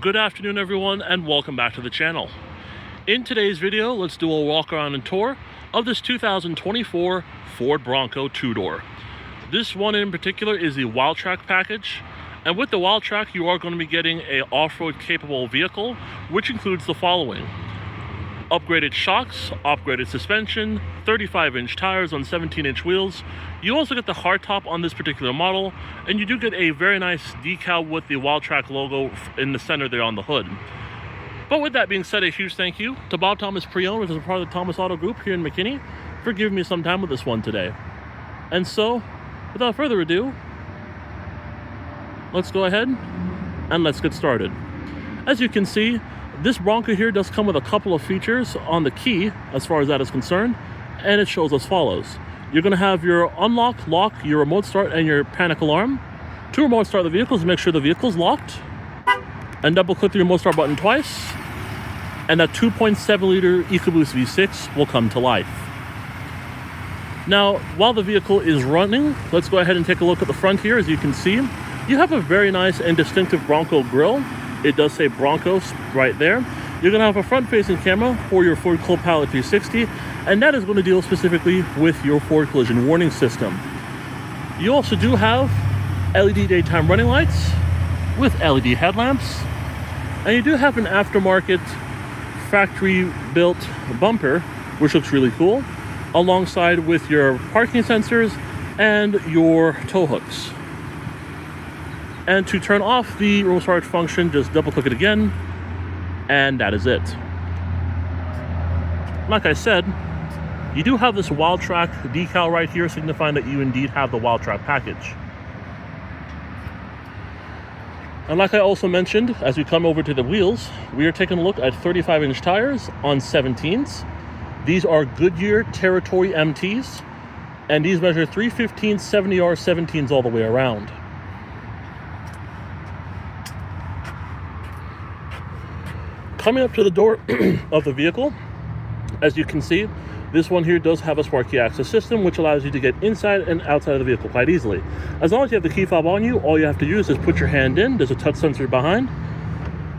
Good afternoon everyone, and welcome back to the channel. In today's video, let's do a walk around and tour of this 2024 Ford Bronco two-door. This one in particular is the Wildtrak package, and with the Wildtrak you are going to be getting a off-road capable vehicle, which includes the following: upgraded shocks, upgraded suspension, 35-inch tires on 17-inch wheels. You also get the hardtop on this particular model, and you do get a very nice decal with the Wildtrak logo in the center there on the hood. But with that being said, a huge thank you to Bob Thomas Pre-Owned, which is a part of the Thomas Auto Group here in McKinney, for giving me some time with this one today. And so, without further ado, let's go ahead and let's get started. As you can see, this Bronco here does come with a couple of features on the key as far as that is concerned, and it shows as follows. You're going to have your unlock, lock, your remote start, and your panic alarm. To remote start the vehicle, make sure the vehicle's locked, and double click the remote start button twice, and that 2.7 liter EcoBoost V6 will come to life. Now, while the vehicle is running, let's go ahead and take a look at the front here. As you can see, you have a very nice and distinctive Bronco grille. It does say Bronco right there. You're going to have a front-facing camera for your Ford Co-Pilot 360, and that is going to deal specifically with your Ford collision warning system. You also do have LED daytime running lights with LED headlamps, and you do have an aftermarket factory-built bumper, which looks really cool, alongside with your parking sensors and your tow hooks. And to turn off the remote start function, just double click it again, and that is it. Like I said, you do have this Wildtrak decal right here, signifying that you indeed have the Wildtrak package. And like I also mentioned, as we come over to the wheels, we are taking a look at 35-inch tires on 17s. These are Goodyear Territory MTs, and these measure 315 70R 17s all the way around. Coming up to the door of the vehicle, as you can see, this one here does have a smart key access system, which allows you to get inside and outside of the vehicle quite easily. As long as you have the key fob on you, all you have to do is just put your hand in. There's a touch sensor behind,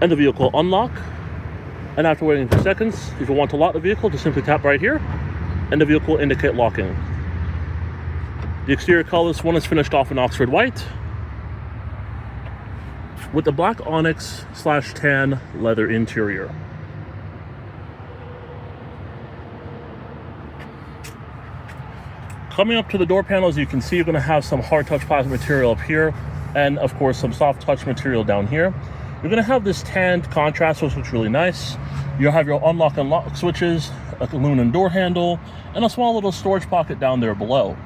and the vehicle will unlock. And after waiting for seconds, if you want to lock the vehicle, just simply tap right here, and the vehicle will indicate locking. The exterior color, this one is finished off in Oxford white, with the Black Onyx /tan leather interior. Coming up to the door panels, you can see you're going to have some hard touch plastic material up here, and of course some soft touch material down here. You're going to have this tanned contrast, which looks really nice. You'll have your unlock and lock switches, an aluminum door handle, and a small little storage pocket down there below.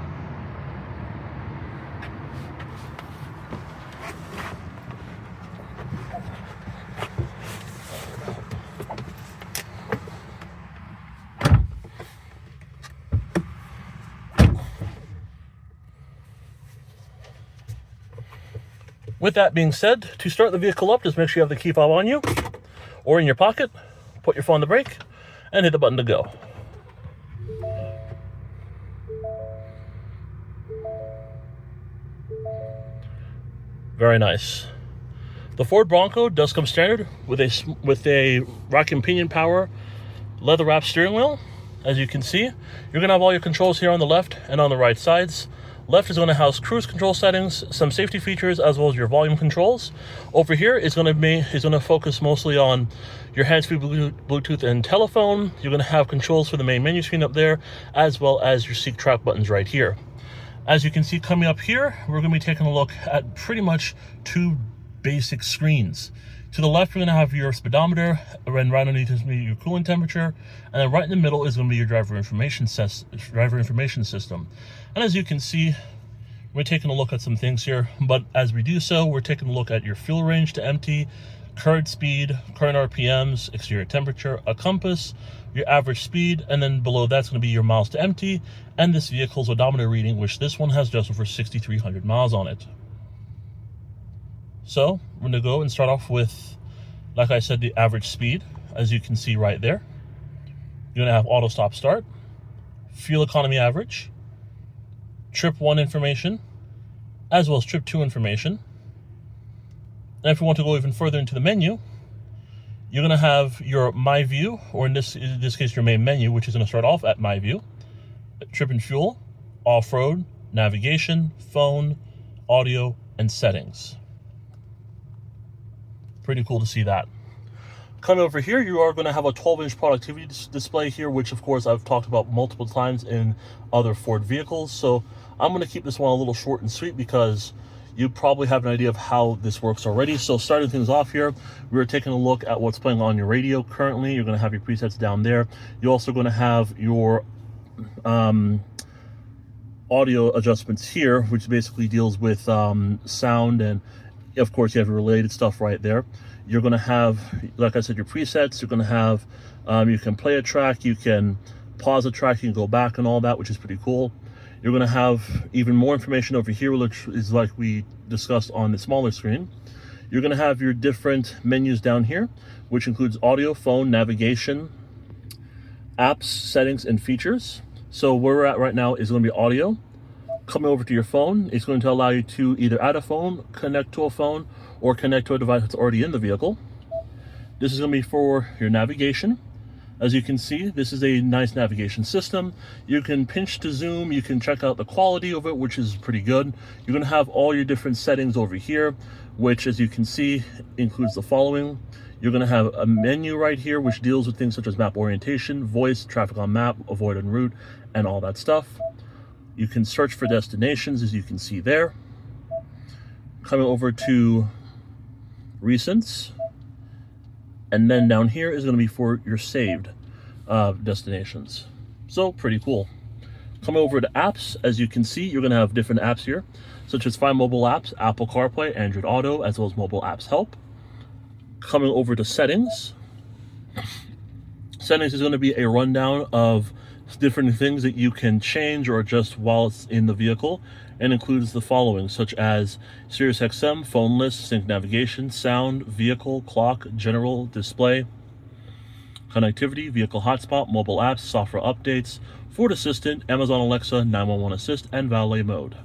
With that being said, to start the vehicle up, just make sure you have the key fob on you or in your pocket. Put your foot on the brake and hit the button to go. Very nice. The Ford Bronco does come standard with a rack and pinion power leather wrapped steering wheel. As you can see, you're going to have all your controls here on the left and on the right sides. Left is going to house cruise control settings, some safety features, as well as your volume controls. Over here is going to focus mostly on your hands-free Bluetooth and telephone. You're going to have controls for the main menu screen up there, as well as your seat track buttons right here. As you can see, coming up here, we're going to be taking a look at pretty much two basic screens. To the left, we're going to have your speedometer, and right underneath is going to be your coolant temperature, and then right in the middle is going to be your driver information system. And as you can see, we're taking a look at some things here, but as we do so, we're taking a look at your fuel range to empty, current speed, current RPMs, exterior temperature, a compass, your average speed, and then below that's going to be your miles to empty, and this vehicle's odometer reading, which this one has just over 6,300 miles on it. So we're going to go and start off with, like I said, the average speed. As you can see right there, you're going to have auto stop start, fuel economy average, trip 1 information, as well as trip 2 information. And if we want to go even further into the menu, You're going to have your My View, or in this case, your main menu, which is going to start off at My View, trip and fuel, off-road, navigation, phone, audio, and settings. Pretty cool to see that. Coming over here, you are going to have a 12-inch productivity display here, which of course I've talked about multiple times in other Ford vehicles. So I'm going to keep this one a little short and sweet because you probably have an idea of how this works already. So starting things off here, we're taking a look at what's playing on your radio currently. You're going to have your presets down there. You're also going to have your audio adjustments here, which basically deals with sound, and of course you have your related stuff right there. You're going to have, like I said, your presets. You're going to have, you can play a track, you can pause a track, you can go back and all that, which is pretty cool. You're going to have even more information over here, which is like we discussed on the smaller screen. You're going to have your different menus down here, which includes audio, phone, navigation, apps, settings, and features. So where we're at right now is going to be audio. Coming over to your phone, it's going to allow you to either add a phone, connect to a phone, or connect to a device that's already in the vehicle. This is going to be for your navigation. As you can see, this is a nice navigation system. You can pinch to zoom, you can check out the quality of it, which is pretty good. You're going to have all your different settings over here, which, as you can see, includes the following. You're going to have a menu right here, which deals with things such as map orientation, voice, traffic on map, avoid en route, and all that stuff. You can search for destinations, as you can see there. Coming over to recents. And then down here is going to be for your saved destinations. So pretty cool. Coming over to apps, as you can see, you're going to have different apps here, such as Find Mobile Apps, Apple CarPlay, Android Auto, as well as Mobile Apps Help. Coming over to settings. Settings is going to be a rundown of different things that you can change or adjust while it's in the vehicle, and includes the following, such as Sirius XM, phone list, sync navigation, sound, vehicle, clock, general, display, connectivity, vehicle hotspot, mobile apps, software updates, Ford Assistant, Amazon Alexa, 911 Assist, and valet mode.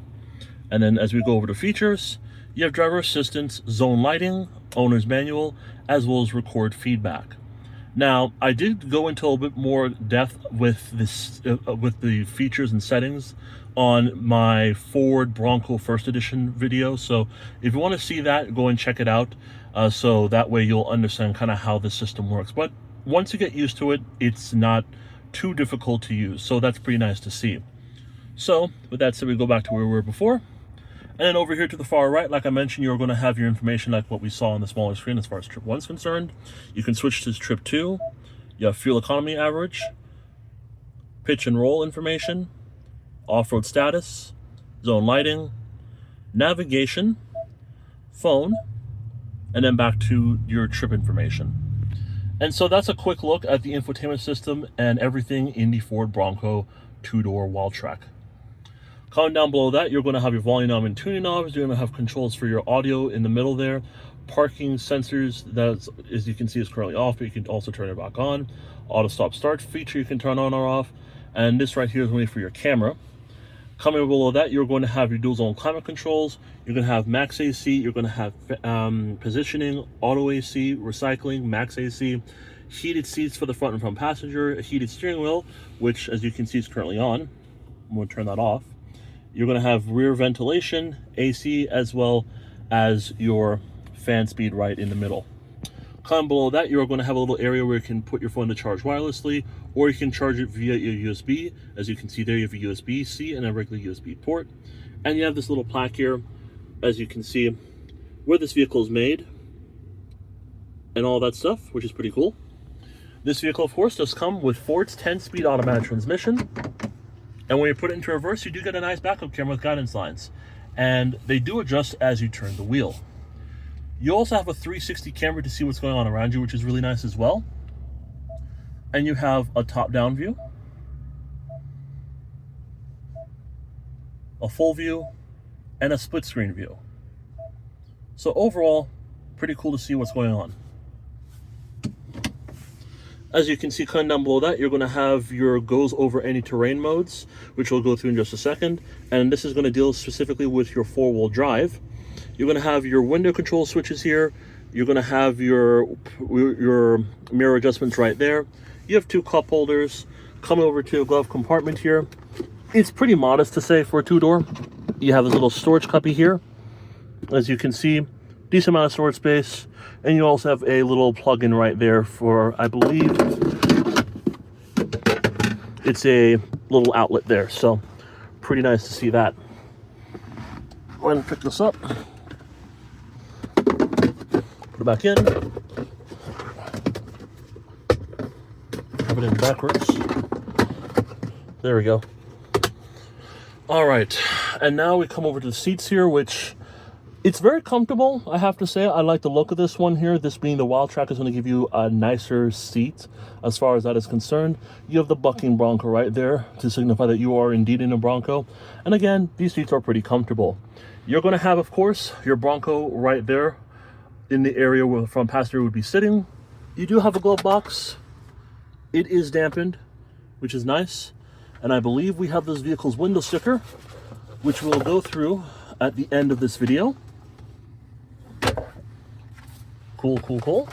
And then as we go over to features, you have driver assistance, zone lighting, owner's manual, as well as record feedback. Now, I did go into a bit more depth with this, with the features and settings on my Ford Bronco First Edition video. So if you want to see that, go and check it out. So that way you'll understand kind of how the system works. But once you get used to it, it's not too difficult to use. So that's pretty nice to see. So with that said, we go back to where we were before. And then over here to the far right, like I mentioned, you're going to have your information like what we saw on the smaller screen as far as trip 1 is concerned. You can switch to trip 2. You have fuel economy average, pitch and roll information, off-road status, zone lighting, navigation, phone, and then back to your trip information. And so that's a quick look at the infotainment system and everything in the Ford Bronco 2-door Wildtrak. Coming down below that, you're going to have your volume knob and tuning knobs. You're going to have controls for your audio in the middle there. Parking sensors, that, as you can see, is currently off, but you can also turn it back on. Auto stop start feature you can turn on or off. And this right here is only for your camera. Coming below that, you're going to have your dual zone climate controls. You're going to have max AC. You're going to have positioning, auto AC, recycling, max AC, heated seats for the front and front passenger, a heated steering wheel, which, as you can see, is currently on. I'm going to turn that off. You're going to have rear ventilation, AC, as well as your fan speed right in the middle. Coming below that, you're going to have a little area where you can put your phone to charge wirelessly, or you can charge it via your USB. As you can see there, you have a USB-C and a regular USB port. And you have this little plaque here, as you can see, where this vehicle is made and all that stuff, which is pretty cool. This vehicle, of course, does come with Ford's 10-speed automatic transmission. And when you put it into reverse, you do get a nice backup camera with guidance lines. And they do adjust as you turn the wheel. You also have a 360 camera to see what's going on around you, which is really nice as well. And you have a top-down view, a full view, and a split-screen view. So overall, pretty cool to see what's going on. As you can see, kind of down below that, you're going to have your goes over any terrain modes, which we'll go through in just a second. And this is going to deal specifically with your four-wheel drive. You're going to have your window control switches here, You're going to have your mirror adjustments right there. You have 2 cup holders. Coming over to a glove compartment here. It's pretty modest to say for a 2-door. You have this little storage cubby here. As you can see, decent amount of storage space. And you also have a little plug-in right there for, I believe, it's a little outlet there. So pretty nice to see that. Go ahead and pick this up. Put it back in. Have it in backwards. There we go. All right, and now we come over to the seats here, which it's very comfortable, I have to say. I like the look of this one here. This being the Wildtrak is going to give you a nicer seat as far as that is concerned. You have the bucking Bronco right there to signify that you are indeed in a Bronco. And again, these seats are pretty comfortable. You're going to have, of course, your Bronco right there in the area where the front passenger would be sitting. You do have a glove box. It is dampened, which is nice. And I believe we have this vehicle's window sticker, which we'll go through at the end of this video. Cool, cool, cool.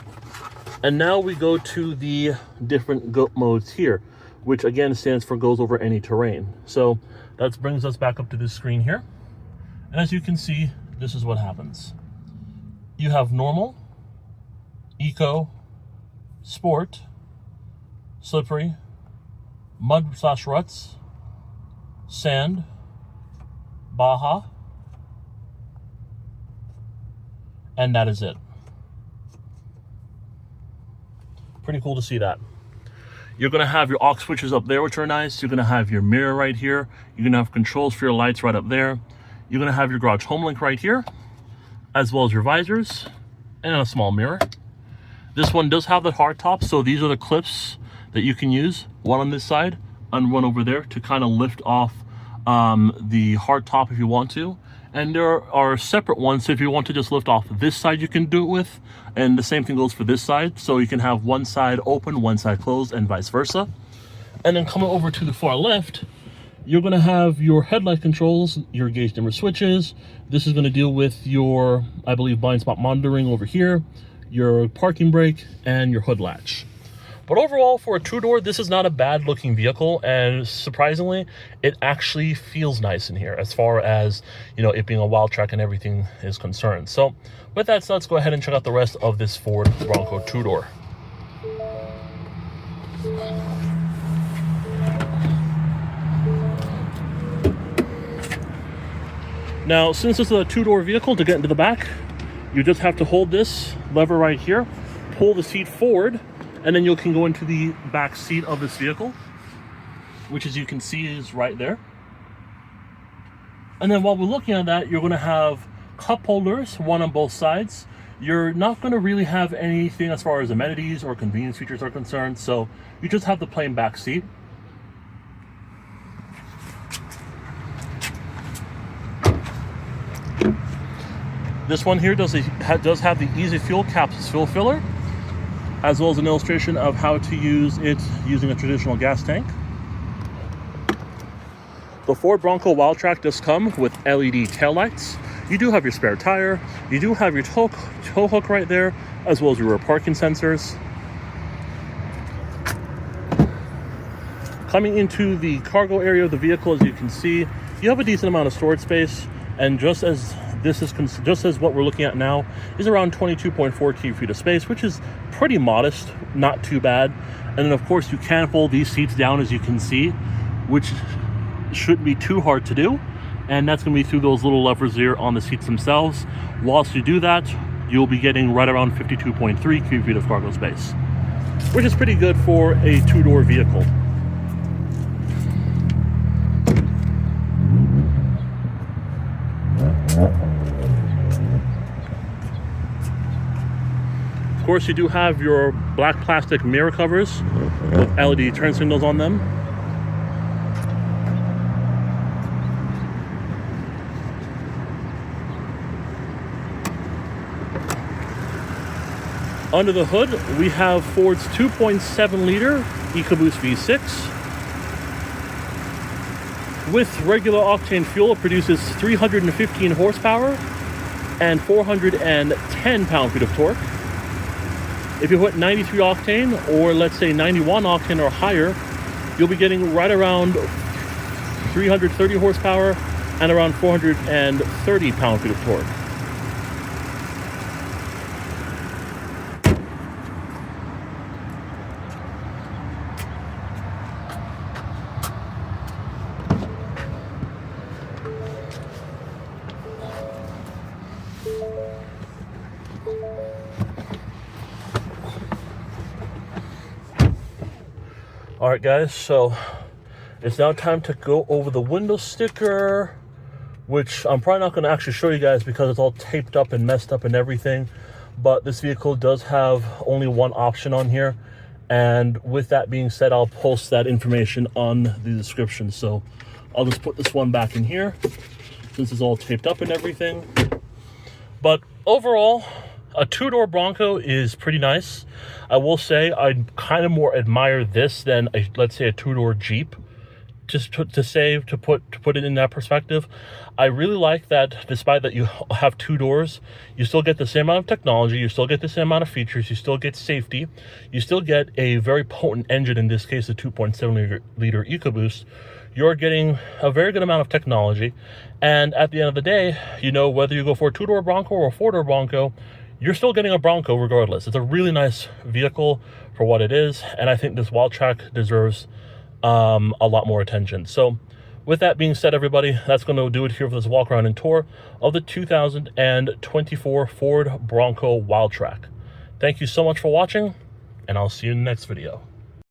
And now we go to the different GOAT modes here, which again stands for goes over any terrain. So that brings us back up to this screen here. And as you can see, this is what happens. You have normal, eco, sport, slippery, mud/ruts, sand, Baja, and that is it. Pretty cool to see that. You're going to have your aux switches up there, which are nice. You're going to have your mirror right here. You're going to have controls for your lights right up there. You're going to have your garage home link right here, as well as your visors and a small mirror. This one does have the hard top, so these are the clips that you can use, one on this side and one over there, to kind of lift off the hard top if you want to. And there are separate ones, so if you want to just lift off this side, you can do it with, and the same thing goes for this side, so you can have one side open, one side closed, and vice versa. And then coming over to the far left, you're going to have your headlight controls, your gauge dimmer switches. This is going to deal with your, I believe, blind spot monitoring over here, your parking brake, and your hood latch. But overall, for a 2-door, this is not a bad looking vehicle, and surprisingly, it actually feels nice in here as far as, you know, it being a Wildtrak and everything is concerned. So with that said, let's go ahead and check out the rest of this Ford Bronco 2-door. Now, since this is a 2-door vehicle, to get into the back, you just have to hold this lever right here, pull the seat forward, and then you can go into the back seat of this vehicle, which, as you can see, is right there. And then while we're looking at that, you're going to have cup holders, one on both sides. You're not going to really have anything as far as amenities or convenience features are concerned, so you just have the plain back seat. This one here does have the Easy Fuel Capsule fuel filler, as well as an illustration of how to use it using a traditional gas tank. The Ford Bronco Wildtrak does come with LED taillights. You do have your spare tire. You do have your tow hook right there, as well as your rear parking sensors. Coming into the cargo area of the vehicle, as you can see, you have a decent amount of storage space, and just as what we're looking at now is around 22.4 cubic feet of space, which is pretty modest, not too bad. And then of course you can fold these seats down, as you can see, which shouldn't be too hard to do. And that's going to be through those little levers here on the seats themselves. Whilst you do that, you'll be getting right around 52.3 cubic feet of cargo space, which is pretty good for a 2-door vehicle. Of course, you do have your black plastic mirror covers with LED turn signals on them. Under the hood, we have Ford's 2.7 liter EcoBoost V6. With regular octane fuel, it produces 315 horsepower and 410 pound-feet of torque. If you put 93 octane, or let's say 91 octane or higher, you'll be getting right around 330 horsepower and around 430 pound-feet of torque. All right, guys, so it's now time to go over the window sticker, which I'm probably not going to actually show you guys because it's all taped up and messed up and everything. But this vehicle does have only one option on here. And with that being said, I'll post that information on the description. So I'll just put this one back in here since it's all taped up and everything. But overall, a two-door Bronco is pretty nice. I will say I kind of more admire this than let's say a two-door Jeep. Just to put it in that perspective, I really like that despite that you have two doors, you still get the same amount of technology, you still get the same amount of features, you still get safety, you still get a very potent engine, in this case a 2.7 liter EcoBoost. You're getting a very good amount of technology, and at the end of the day, you know, whether you go for a two-door Bronco or a four-door Bronco, you're still getting a Bronco regardless. It's a really nice vehicle for what it is, and I think this Wildtrak deserves a lot more attention. So with that being said, everybody, that's going to do it here for this walk around and tour of the 2024 Ford Bronco Wildtrak. Thank you so much for watching, and I'll see you in the next video.